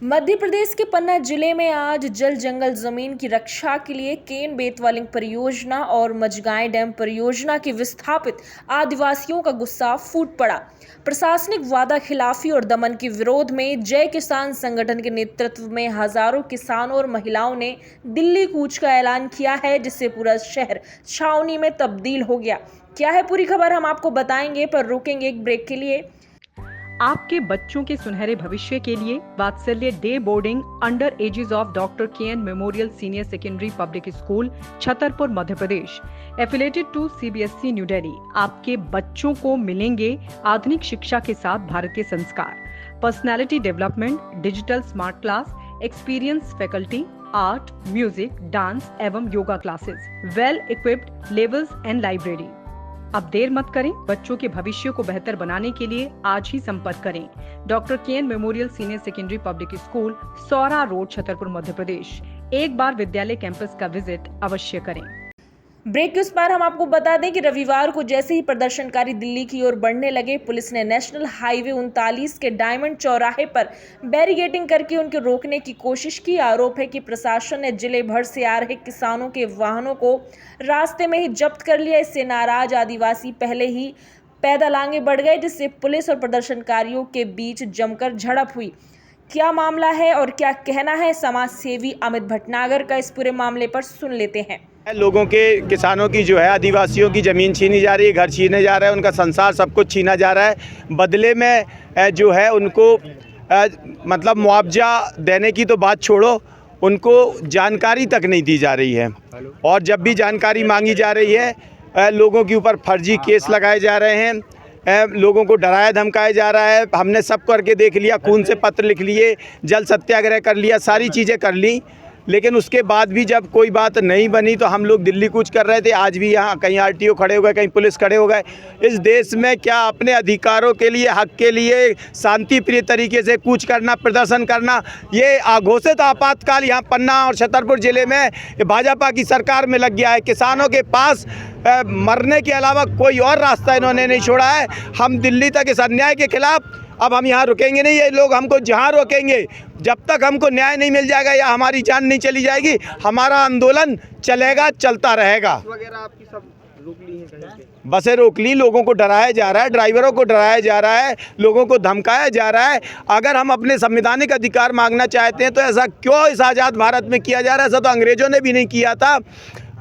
मध्य प्रदेश के पन्ना जिले में आज जल जंगल जमीन की रक्षा के लिए केन बेतवा लिंक परियोजना और मजगांव डैम परियोजना के विस्थापित आदिवासियों का गुस्सा फूट पड़ा। प्रशासनिक वादा खिलाफी और दमन के विरोध में जय किसान संगठन के नेतृत्व में हजारों किसानों और महिलाओं ने दिल्ली कूच का ऐलान किया है, जिससे पूरा शहर छावनी में तब्दील हो गया। क्या है पूरी खबर हम आपको बताएंगे, पर रुकेंगे एक ब्रेक के लिए। आपके बच्चों के सुनहरे भविष्य के लिए Vatsalya day boarding under aegis of doctor KN memorial senior secondary public school Chhatarpur Madhya Pradesh affiliated to CBSE New Delhi. आपके बच्चों को मिलेंगे आधुनिक शिक्षा के साथ भारतीय संस्कार, personality development, digital smart class, experience faculty, art, music, dance एवं yoga classes, well equipped levels and library. अब देर मत करें, बच्चों के भविष्य को बेहतर बनाने के लिए आज ही संपर्क करें। Doctor KN memorial senior secondary public school, Saura road, Chhatarpur Madhya Pradesh. एक बार विद्यालय कैंपस का विजिट अवश्य करें। ब्रेक के उस पार हम आपको बता दें कि रविवार को जैसे ही प्रदर्शनकारी दिल्ली की ओर बढ़ने लगे, पुलिस ने नेशनल हाईवे 39 के डायमंड चौराहे पर बैरिकेडिंग करके उनके रोकने की कोशिश की। आरोप है कि प्रशासन ने जिले भर से आ रहे किसानों के वाहनों को रास्ते में ही जब्त कर लिया। इससे नाराज आदिवासी पहले ही पैदल आगे बढ़ गए, जिससे पुलिस और प्रदर्शनकारियों के बीच जमकर झड़प हुई। क्या मामला है और क्या कहना है समाज सेवी अमित भटनागर का, इस पूरे मामले पर सुन लेते हैं। लोगों के, किसानों की जो है, आदिवासियों की ज़मीन छीनी जा रही है, घर छीने जा रहा है, उनका संसार सब कुछ छीना जा रहा है। बदले में जो है उनको मतलब मुआवजा देने की तो बात छोड़ो, उनको जानकारी तक नहीं दी जा रही है। और जब भी जानकारी मांगी जा रही है, लोगों के ऊपर फर्जी केस लगाए जा रहे हैं, लोगों को डराया धमकाया जा रहा है। हमने सब करके देख लिया, खून से पत्र लिख लिए, जल सत्याग्रह कर लिया, सारी चीज़ें कर ली, लेकिन उसके बाद भी जब कोई बात नहीं बनी तो हम लोग दिल्ली कूच कर रहे थे। आज भी यहाँ कहीं आरटीओ खड़े हो गए, कहीं पुलिस खड़े हो गए। इस देश में क्या अपने अधिकारों के लिए, हक के लिए शांति प्रिय तरीके से कूच करना, प्रदर्शन करना, ये अघोषित आपातकाल यहाँ पन्ना और छतरपुर ज़िले में भाजपा की सरकार में लग गया है। किसानों के पास मरने के अलावा कोई और रास्ता इन्होंने नहीं छोड़ा है। हम दिल्ली तक इस अन्याय के खिलाफ अब हम यहाँ रुकेंगे नहीं। ये लोग हमको जहाँ रोकेंगे, जब तक हमको न्याय नहीं मिल जाएगा या हमारी जान नहीं चली जाएगी, हमारा आंदोलन चलेगा, चलता रहेगा। वगैरह आपकी सब रोक ली है कहीं पे? बसें रोक ली, लोगों को डराया जा रहा है, ड्राइवरों को डराया जा रहा है, लोगों को धमकाया जा रहा है। अगर हम अपने संवैधानिक अधिकार मांगना चाहते हैं तो ऐसा क्यों इस आज़ाद भारत में किया जा रहा है? ऐसा तो अंग्रेजों ने भी नहीं किया था।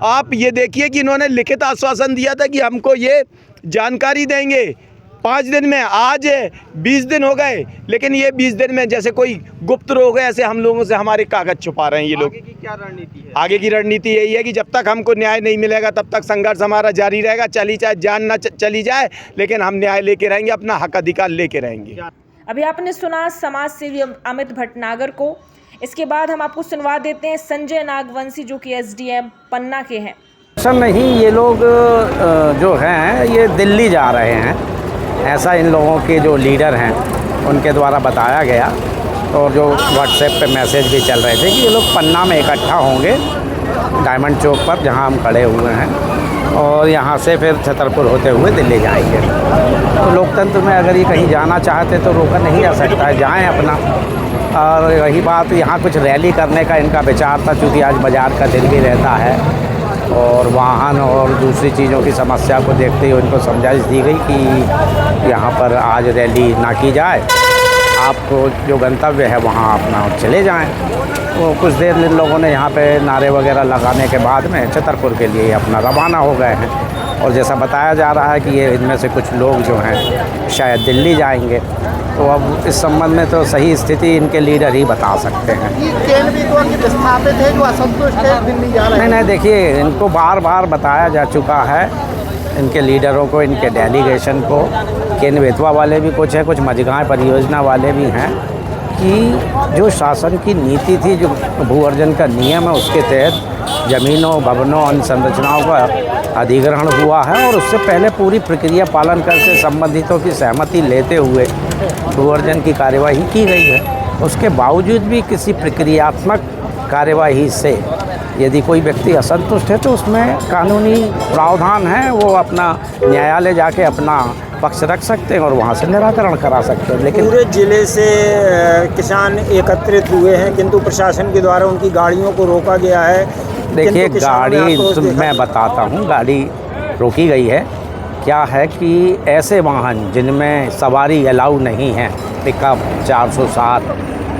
आप ये देखिए कि इन्होंने लिखित आश्वासन दिया था कि हमको ये जानकारी देंगे 5 दिन में। आज 20 दिन हो गए, लेकिन ये 20 दिन में जैसे कोई गुप्त रोग है, ऐसे हम लोगों से हमारे कागज छुपा रहे हैं ये लोग। आगे की क्या रणनीति है? आगे की रणनीति यही है कि जब तक हमको न्याय नहीं मिलेगा तब तक संघर्ष हमारा जारी रहेगा। चली चाहे जान ना चली जाए, लेकिन हम न्याय लेके रहेंगे, अपना हक अधिकार लेके रहेंगे। अभी आपने सुना समाज सेवी अमित भटनागर को। इसके बाद हम आपको सुनवा देते हैं संजय नागवंशी, जो कि एसडीएम पन्ना के हैं। नहीं, ये लोग जो हैं ये दिल्ली जा रहे हैं, ऐसा इन लोगों के जो लीडर हैं उनके द्वारा बताया गया। और जो व्हाट्सएप पे मैसेज भी चल रहे थे कि ये लोग पन्ना में इकट्ठा होंगे डायमंड चौक पर, जहां हम खड़े हुए हैं, और यहां से फिर छतरपुर होते हुए दिल्ली जाएंगे। तो लोकतंत्र में अगर ये कहीं जाना चाहते तो रोका नहीं जा सकता है, जाएं अपना। और रही बात यहाँ कुछ रैली करने का इनका विचार था, चूँकि आज बाज़ार का दिन भी रहता है और वाहन और दूसरी चीज़ों की समस्या को देखते हुए उनको समझाइश दी गई कि यहाँ पर आज रैली ना की जाए, आपको जो गंतव्य है वहाँ अपना चले जाएं। तो कुछ देर इन लोगों ने यहाँ पे नारे वगैरह लगाने के बाद में छतरपुर के लिए अपना रवाना हो गए हैं। और जैसा बताया जा रहा है कि ये इनमें से कुछ लोग जो हैं शायद दिल्ली जाएंगे। तो अब इस संबंध में तो सही स्थिति इनके लीडर ही बता सकते हैं। ये केन बेतवा के विस्थापित है जो असंतुष्ट है, दिल्ली जा रहे हैं। नहीं, देखिए, इनको बार बार बताया जा चुका है, इनके लीडरों को, इनके डेलीगेशन को। केन बेतवा वाले भी कुछ है, कुछ मजगांव परियोजना वाले भी हैं, कि जो शासन की नीति थी, जो भू अर्जन का नियम है, उसके तहत ज़मीनों, भवनों, अन्य संरचनाओं का अधिग्रहण हुआ है। और उससे पहले पूरी प्रक्रिया पालन करके संबंधितों की सहमति लेते हुए भू अर्जन की कार्यवाही की गई है। उसके बावजूद भी किसी प्रक्रियात्मक कार्यवाही से यदि कोई व्यक्ति असंतुष्ट है तो उसमें कानूनी प्रावधान है, वो अपना न्यायालय जाके अपना पक्ष रख सकते हैं और वहाँ से निराकरण करा सकते हैं। लेकिन पूरे जिले से किसान एकत्रित हुए हैं, किंतु प्रशासन के द्वारा उनकी गाड़ियों को रोका गया है। देखिए, किंतु किसानों ने गाड़ी आक्रोश तो देखा। मैं बताता हूँ, गाड़ी रोकी गई है। क्या है कि ऐसे वाहन जिनमें सवारी अलाउ नहीं है, पिकअप 407,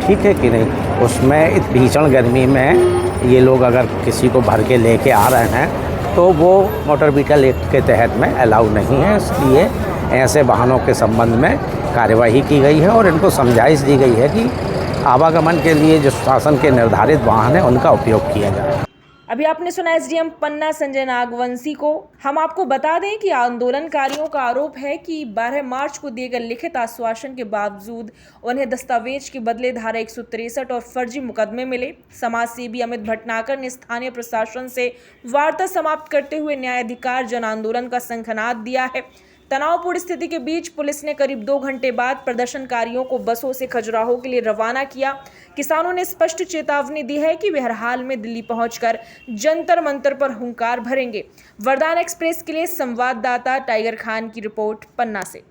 ठीक है कि नहीं, उसमें इस भीषण गर्मी में ये लोग अगर किसी को भर के लेके आ रहे हैं तो वो मोटर व्हीकल एक्ट के तहत में अलाउ नहीं है। इसलिए ऐसे वाहनों के संबंध में कार्यवाही की गई है और इनको समझाइश दी गई है कि आवागमन के लिए जो शासन के निर्धारित वाहन है उनका उपयोग किया जाए। अभी आपने सुना एसडीएम पन्ना संजय नागवंशी को। हम आपको बता दें कि आंदोलनकारियों का आरोप है कि 12 मार्च को दिए गए लिखित आश्वासन के बावजूद उन्हें दस्तावेज के बदले धारा 163 और फर्जी मुकदमे मिले। समाज सेवी अमित भटनागर ने स्थानीय प्रशासन से वार्ता समाप्त करते हुए न्यायाधिकार जन आंदोलन का शंखनाद दिया है। तनावपूर्ण स्थिति के बीच पुलिस ने करीब 2 घंटे बाद प्रदर्शनकारियों को बसों से खजुराहो के लिए रवाना किया। किसानों ने स्पष्ट चेतावनी दी है कि वे हर हाल में दिल्ली पहुंचकर जंतर मंतर पर हुंकार भरेंगे। वरदान एक्सप्रेस के लिए संवाददाता टाइगर खान की रिपोर्ट पन्ना से।